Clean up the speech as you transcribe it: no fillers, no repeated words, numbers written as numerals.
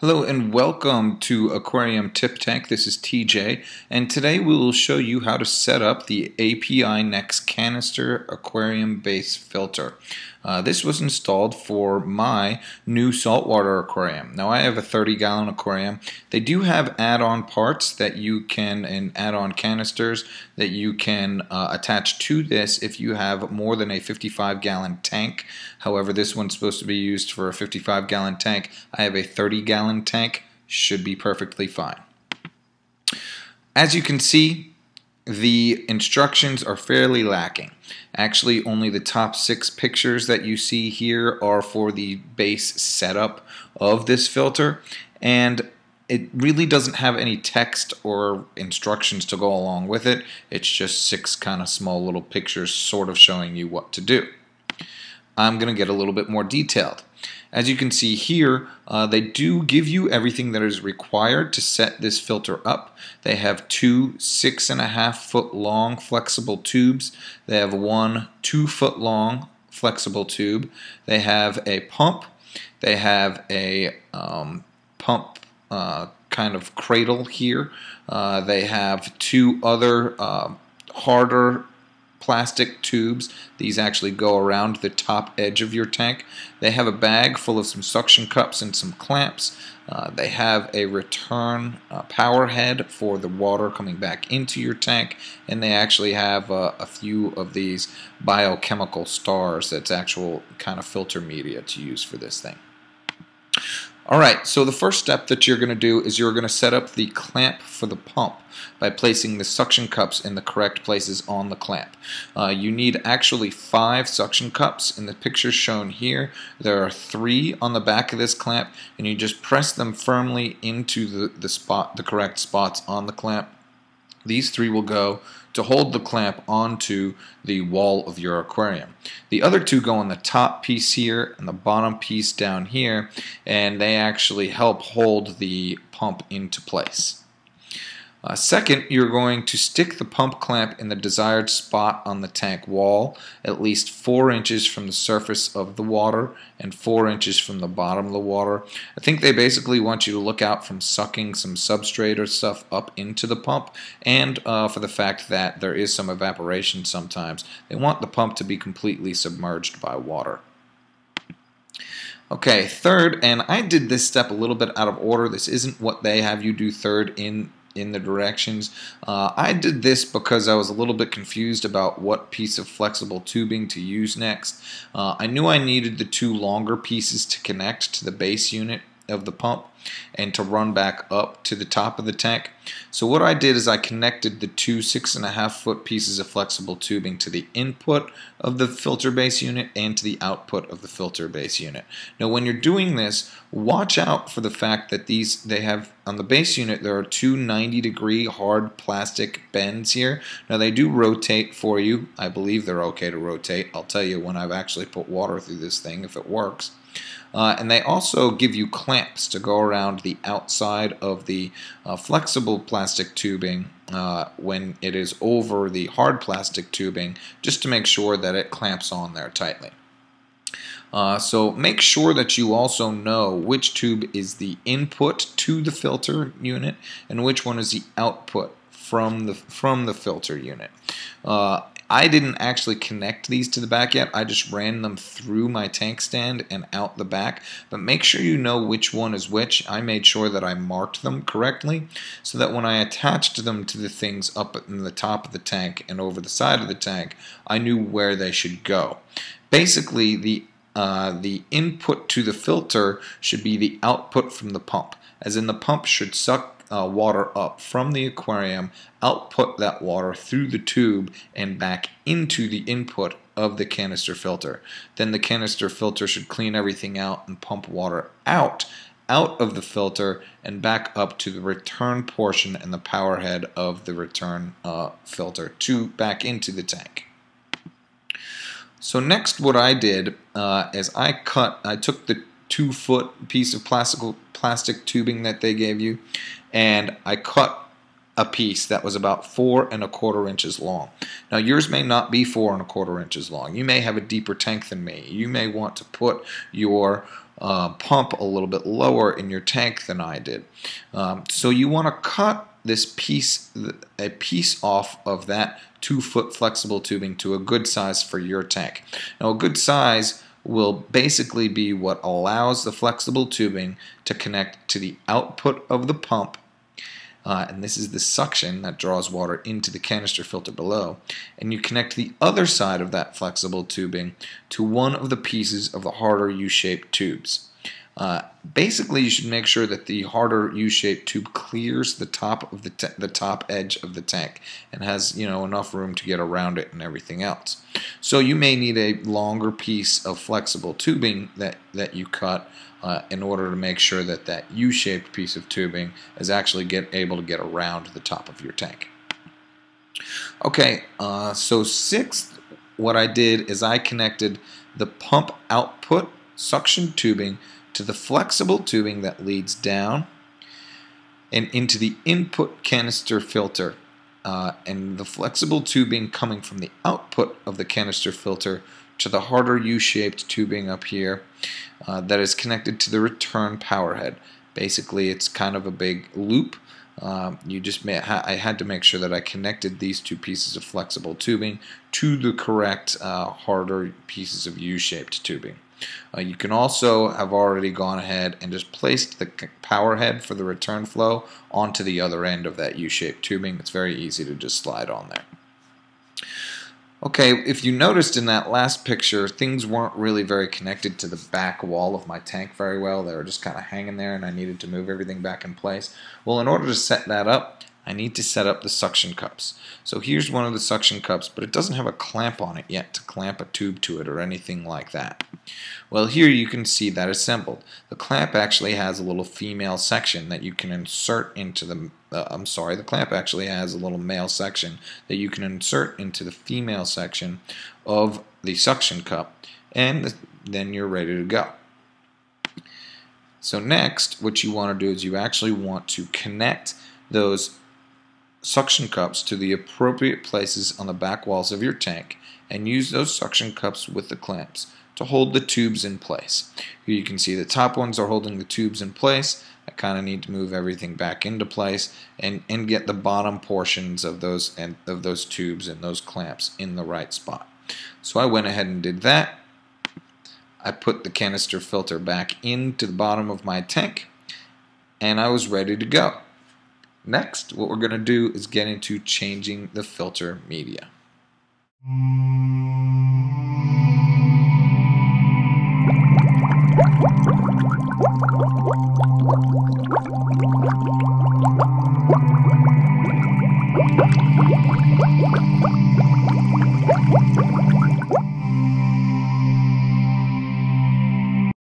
Hello and welcome to Aquarium Tip Tank. This is TJ, and today we will show you how to set up the API Nexx Canister Aquarium base filter. This was installed for my new saltwater aquarium. Now I have a 30-gallon aquarium. They do have add-on parts that you can, and add-on canisters that you can attach to this if you have more than a 55-gallon tank. However, this one's supposed to be used for a 55-gallon tank. I have a 30-gallon tank, should be perfectly fine. As you can see, the instructions are fairly lacking. Actually, only the top 6 pictures that you see here are for the base setup of this filter, and it really doesn't have any text or instructions to go along with it. It's just 6 kind of small little pictures sort of showing you what to do. I'm going to get a little bit more detailed. As you can see here, they do give you everything that is required to set this filter up. They have 2 6.5-foot long flexible tubes. They have 1 2-foot long flexible tube. They have a pump. They have a pump kind of cradle here. They have 2 other harder plastic tubes. These actually go around the top edge of your tank. They have a bag full of some suction cups and some clamps. They have a return power head for the water coming back into your tank, and they actually have a few of these biochemical stars that's actual kind of filter media to use for this thing. Alright, so the first step that you're going to do is you're going to set up the clamp for the pump by placing the suction cups in the correct places on the clamp. You need actually 5 suction cups. In the picture shown here, there are 3 on the back of this clamp, and you just press them firmly into the correct spots on the clamp. These 3 will go to hold the clamp onto the wall of your aquarium. The other 2 go on the top piece here and the bottom piece down here, and they actually help hold the pump into place. Second, you're going to stick the pump clamp in the desired spot on the tank wall, at least 4 inches from the surface of the water and 4 inches from the bottom of the water. I think they basically want you to look out from sucking some substrate or stuff up into the pump, and for the fact that there is some evaporation sometimes. They want the pump to be completely submerged by water. Okay, third, and I did this step a little bit out of order. This isn't what they have you do third in the directions. I did this because I was a little bit confused about what piece of flexible tubing to use next. I knew I needed the 2 longer pieces to connect to the base unit of the pump and to run back up to the top of the tank. So what I did is I connected the 2 6.5-foot pieces of flexible tubing to the input of the filter base unit and to the output of the filter base unit. Now when you're doing this, watch out for the fact that they have on the base unit there are 2 90-degree hard plastic bends here. Now they do rotate for you. I believe they're okay to rotate. I'll tell you when I've actually put water through this thing if it works. And they also give you clamps to go around the outside of the flexible plastic tubing when it is over the hard plastic tubing, just to make sure that it clamps on there tightly. So make sure that you also know which tube is the input to the filter unit and which one is the output from the filter unit. I didn't actually connect these to the back yet. I just ran them through my tank stand and out the back. But make sure you know which one is which. I made sure that I marked them correctly so that when I attached them to the things up in the top of the tank and over the side of the tank, I knew where they should go. Basically, the input to the filter should be the output from the pump, as in the pump should suck water up from the aquarium, output that water through the tube and back into the input of the canister filter. Then the canister filter should clean everything out and pump water out of the filter and back up to the return portion and the power head of the return filter back into the tank. So next what I did is I took the 2-foot piece of plastic tubing that they gave you, and I cut a piece that was about 4 1/4 inches long. Now yours may not be 4 1/4 inches long. You may have a deeper tank than me. You may want to put your pump a little bit lower in your tank than I did. So you want to cut this a piece off of that 2-foot flexible tubing to a good size for your tank. Now, a good size will basically be what allows the flexible tubing to connect to the output of the pump, and this is the suction that draws water into the canister filter below, and you connect the other side of that flexible tubing to one of the pieces of the harder U-shaped tubes. Basically, you should make sure that the harder U-shaped tube clears the top of the top edge of the tank and has, enough room to get around it and everything else. So you may need a longer piece of flexible tubing that you cut in order to make sure that that U-shaped piece of tubing is actually able to get around the top of your tank. Okay, so sixth, what I did is I connected the pump output suction tubing to the flexible tubing that leads down and into the input canister filter, and the flexible tubing coming from the output of the canister filter to the harder U-shaped tubing up here that is connected to the return power head. Basically, it's kind of a big loop. I had to make sure that I connected these two pieces of flexible tubing to the correct harder pieces of U-shaped tubing. You can also have already gone ahead and just placed the power head for the return flow onto the other end of that U-shaped tubing. It's very easy to just slide on there. Okay, if you noticed in that last picture, things weren't really very connected to the back wall of my tank very well. They were just kind of hanging there, and I needed to move everything back in place. Well, in order to set that up, I need to set up the suction cups. So here's one of the suction cups, but it doesn't have a clamp on it yet to clamp a tube to it or anything like that. Well, here you can see that assembled. The clamp actually has a little female section that you can insert into the the clamp actually has a little male section that you can insert into the female section of the suction cup, and then you're ready to go. So next, what you want to do is you actually want to connect those suction cups to the appropriate places on the back walls of your tank and use those suction cups with the clamps to hold the tubes in place. Here you can see the top ones are holding the tubes in place. I kind of need to move everything back into place and get the bottom portions of those tubes and those clamps in the right spot. So I went ahead and did that. I put the canister filter back into the bottom of my tank, and I was ready to go. Next, what we're going to do is get into changing the filter media.